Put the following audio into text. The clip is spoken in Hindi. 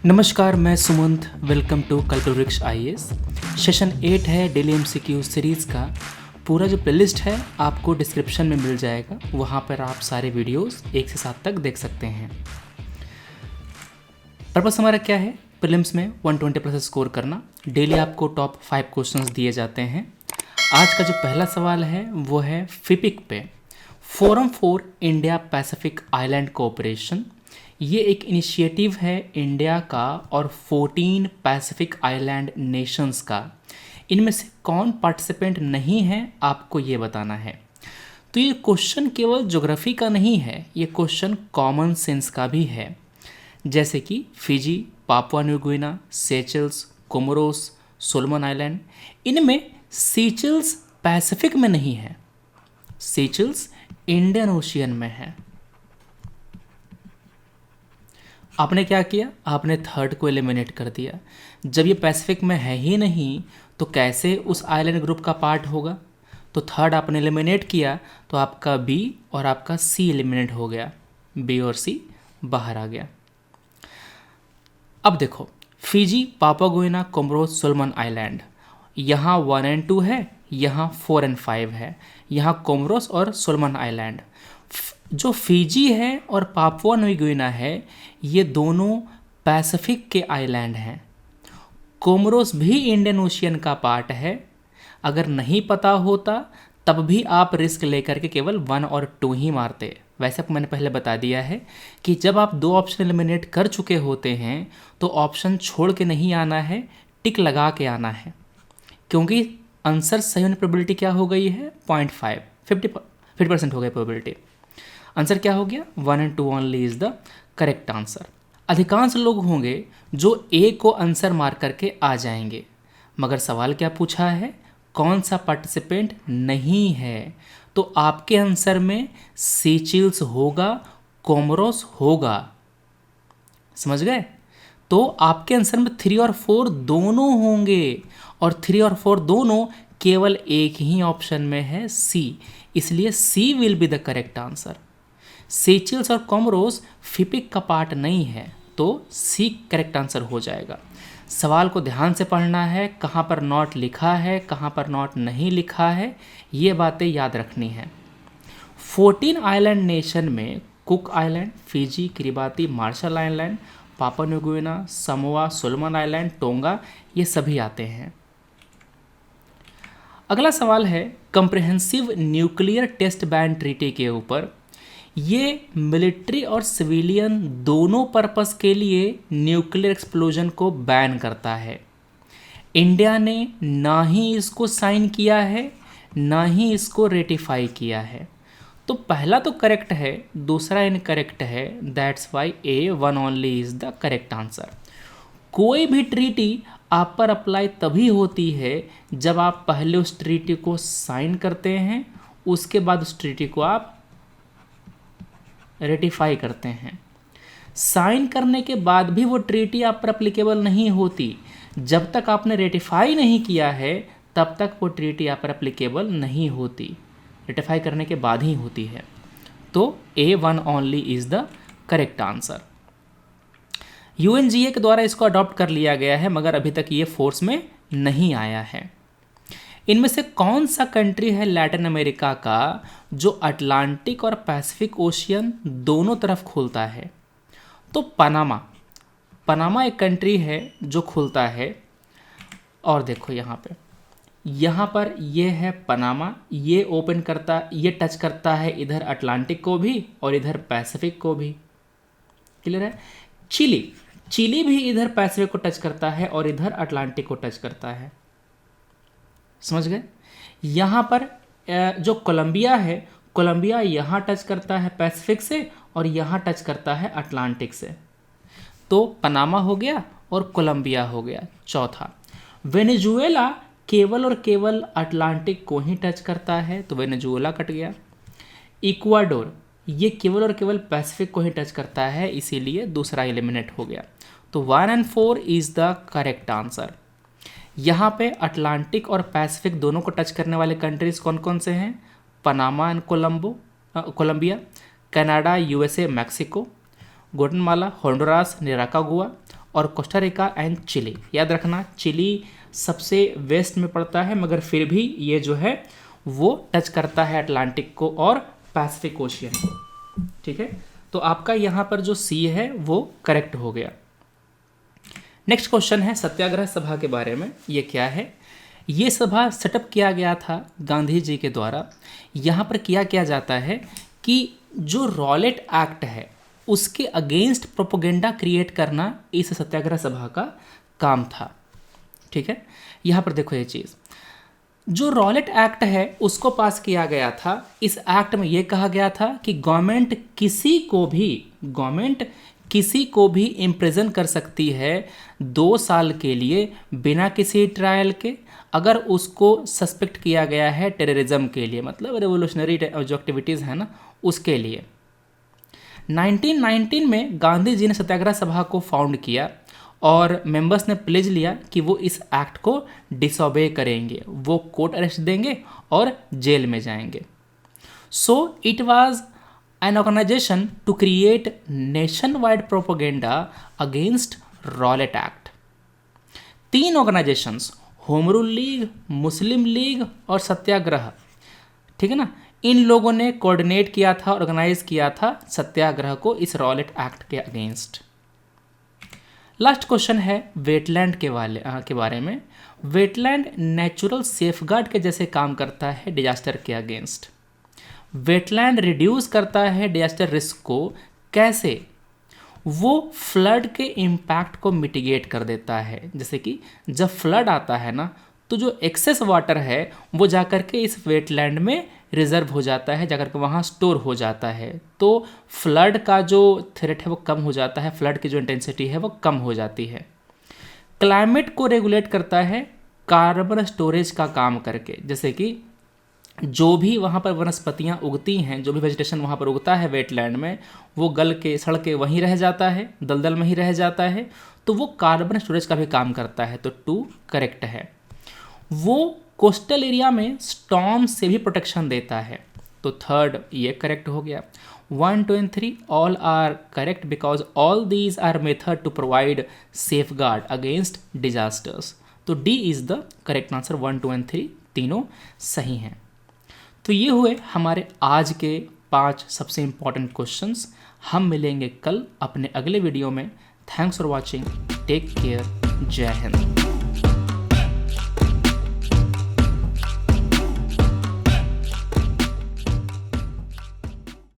नमस्कार, मैं Sumant. Welcome to Kalpavriksh IAS. Session 8 है डेली एमसीक्यू सीरीज़ का। पूरा जो प्लेलिस्ट है आपको डिस्क्रिप्शन में मिल जाएगा, वहाँ पर आप सारे वीडियोस 1 से 7 तक देख सकते हैं। पर्पस हमारा क्या है? प्रीलिम्स में 120 प्लस स्कोर करना। डेली आपको टॉप 5 क्वेश्चंस दिए जाते हैं। आज का जो पहला सवाल है वो है फिपिक पे, forum for India Pacific island cooperation. ये एक इनिशिएटिव है इंडिया का और 14 पैसिफिक आइलैंड नेशंस का। इनमें से कौन पार्टिसिपेंट नहीं है आपको ये बताना है। तो ये क्वेश्चन केवल ज्योग्राफी का नहीं है, ये क्वेश्चन कॉमन सेंस का भी है। जैसे कि Fiji, Papua New Guinea, Seychelles, Comoros, Solomon island. इनमें सेचल्स पैसिफिक में नहीं है, सेचल्स इंडियन ओशियन में है। आपने क्या किया? आपने थर्ड को एलिमिनेट कर दिया। जब ये पैसिफिक में है ही नहीं तो कैसे उस आइलैंड ग्रुप का पार्ट होगा? तो थर्ड आपने एलिमिनेट किया तो आपका बी और आपका सी एलिमिनेट हो गया, बी और सी बाहर आ गया। अब देखो, फिजी, पापुआ न्यू गिनी, कोमोरोस, सोलोमन आइलैंड, यहाँ 1 और 2 है, यहाँ 4 और 5 है, यहाँ कोमोरोस और सोलोमन आइलैंड। जो फिजी है और पापुआ न्यू गिनी है, ये दोनों पैसिफिक के आइलैंड हैं। कोमोरोस भी इंडियन ओशियन का पार्ट है। अगर नहीं पता होता तब भी आप रिस्क लेकर के केवल 1 और 2 ही मारते। वैसे मैंने पहले बता दिया है कि जब आप 2 ऑप्शन एलिमिनेट कर चुके होते हैं तो ऑप्शन छोड़ के नहीं आना है, टिक लगा के आना है, क्योंकि आंसर सही होने की प्रोबेबिलिटी क्या हो गई है? 0.5, 50% हो गई प्रोबेबिलिटी। आंसर क्या हो गया? 1 और 2 only is the correct answer. अधिकांश लोग होंगे जो ए को आंसर मार करके आ जाएंगे, मगर सवाल क्या पूछा है? कौन सा पार्टिसिपेंट नहीं है? तो आपके आंसर में सेचल्स होगा, कोमोरोस होगा। समझ गए? तो आपके आंसर में 3 और 4 दोनों होंगे, और 3 और 4 दोनों केवल एक ही ऑप्शन में है, सी। इसलिए C will be the correct answer. Seychelles और कोमोरोस फिपिक का पार्ट नहीं है, तो सी करेक्ट आंसर हो जाएगा। सवाल को ध्यान से पढ़ना है, कहाँ पर नॉट लिखा है, कहाँ पर नॉट नहीं लिखा है, ये बातें याद रखनी है। 14 आइलैंड नेशन में Cook Island, Fiji, Kiribati, Marshall Island, Papua New Guinea, Samoa, Solomon Island, Tonga, ये सभी आते हैं। अगला सवाल है comprehensive nuclear test ban treaty के ऊपर। ये मिलिट्री और सिविलियन दोनों पर्पस के लिए न्यूक्लियर एक्सप्लोजन को बैन करता है। इंडिया ने ना ही इसको साइन किया है, ना ही इसको रेटिफाई किया है। तो पहला तो करेक्ट है, दूसरा इनकरेक्ट है। That's why A 1 only is the correct answer. कोई भी ट्रीटी आप पर अप्लाई तभी होती है जब आप पहले उस ट्रीटी को साइन करते हैं, उसके बाद उस ट्रीटी को आप रेटिफाई करते हैं। साइन करने के बाद भी वो ट्रीटी आप पर अप्लीकेबल नहीं होती। जब तक आपने रेटिफाई नहीं किया है तब तक वो ट्रीटी आप पर अप्लीकेबल नहीं होती, रेटिफाई करने के बाद ही होती है। तो A1 only is the correct answer. UNGA के द्वारा इसको अडॉप्ट कर लिया गया है, मगर अभी तक ये फोर्स में नहीं आया है। इनमें से कौन सा कंट्री है लैटिन अमेरिका का जो अटलांटिक और पैसिफिक ओशियन दोनों तरफ खुलता है? तो पनामा एक कंट्री है जो खुलता है। और देखो यहाँ पर ये है पनामा, ये ओपन करता, ये टच करता है इधर अटलांटिक को भी और इधर पैसिफिक को भी। क्लियर है? चिली भी इधर पैसिफिक को टच करता है और इधर अटलांटिक को टच करता है। समझ गए? यहाँ पर जो कोलंबिया है, कोलंबिया यहाँ टच करता है पैसिफिक से और यहाँ टच करता है अटलांटिक से। तो पनामा हो गया और कोलंबिया हो गया चौथा। वेनेजुएला केवल और केवल अटलांटिक को ही टच करता है, तो वेनेजुएला कट गया। इक्वाडोर ये केवल और केवल पैसिफिक को ही टच करता है, इसीलिए दूसरा एलिमिनेट हो गया। तो 1 और 4 इज द करेक्ट आंसर। यहाँ पे अटलांटिक और पैसिफिक दोनों को टच करने वाले कंट्रीज कौन कौन से हैं? Panama and Colombia, Canada, USA, Mexico, Guatemala, Honduras, Nicaragua और कोस्टा रिका एंड चिली। याद रखना चिली सबसे वेस्ट में पड़ता है, मगर फिर भी ये जो है वो टच करता है अटलांटिक को और पैसिफिक ओशियन को। ठीक है, तो आपका यहाँ पर जो सी है वो करेक्ट हो गया। नेक्स्ट क्वेश्चन है सत्याग्रह सभा के बारे में। ये क्या है? ये सभा सेटअप किया गया था गांधी जी के द्वारा। यहाँ पर किया जाता है कि जो रॉलेट एक्ट है उसके अगेंस्ट प्रोपोगेंडा क्रिएट करना इस सत्याग्रह सभा का काम था। ठीक है, यहाँ पर देखो ये चीज़, जो रॉलेट एक्ट है उसको पास किया गया था। इस एक्ट में ये कहा गया था कि गवर्नमेंट किसी को भी इम्प्रिजन कर सकती है 2 साल के लिए बिना किसी ट्रायल के, अगर उसको सस्पेक्ट किया गया है टेररिज्म के लिए, मतलब रेवोल्यूशनरी जो एक्टिविटीज़ है ना उसके लिए। 1919 में गांधी जी ने सत्याग्रह सभा को फाउंड किया और मेंबर्स ने प्लेज लिया कि वो इस एक्ट को डिसोबे करेंगे, वो कोर्ट अरेस्ट देंगे और जेल में जाएंगे। So it was an organisation to create nation wide propaganda against Rowlatt Act. 3 organisations, Home Rule League, Muslim League और सत्याग्रह, ठीक है ना, इन लोगों ने कोऑर्डिनेट किया था, ऑर्गेनाइज किया था सत्याग्रह को इस रॉलेट एक्ट के अगेंस्ट। लास्ट क्वेश्चन है वेटलैंड के बारे में। वेटलैंड नेचुरल सेफगार्ड के जैसे काम करता है डिजास्टर के अगेंस्ट। वेटलैंड रिड्यूस करता है डिजास्टर रिस्क को। कैसे? वो फ्लड के इम्पैक्ट को मिटिगेट कर देता है। जैसे कि जब फ्लड आता है ना तो जो एक्सेस वाटर है वो जाकर के इस वेटलैंड में रिजर्व हो जाता है, जाकर के वहाँ स्टोर हो जाता है, तो फ्लड का जो थ्रेट है वो कम हो जाता है, फ्लड की जो इंटेंसिटी है वो कम हो जाती है। क्लाइमेट को रेगुलेट करता है कार्बन स्टोरेज का काम करके। जैसे कि जो भी वहाँ पर वनस्पतियाँ उगती हैं, जो भी वेजिटेशन वहाँ पर उगता है वेटलैंड में, वो गल के सड़ के वहीं रह जाता है, दलदल में ही रह जाता है, तो वो कार्बन स्टोरेज का भी काम करता है। तो 2 करेक्ट है। वो कोस्टल एरिया में स्टॉर्म से भी प्रोटेक्शन देता है, तो 3rd ये करेक्ट हो गया। 1, 2 and 3 all are correct because all these are method to provide safe guard against disasters. तो D is the correct answer. 1, 2 and 3 तीनों सही हैं। तो ये हुए हमारे आज के 5 सबसे इंपॉर्टेंट क्वेश्चंस। हम मिलेंगे कल अपने अगले वीडियो में। Thanks for watching, take care, जय हिंद।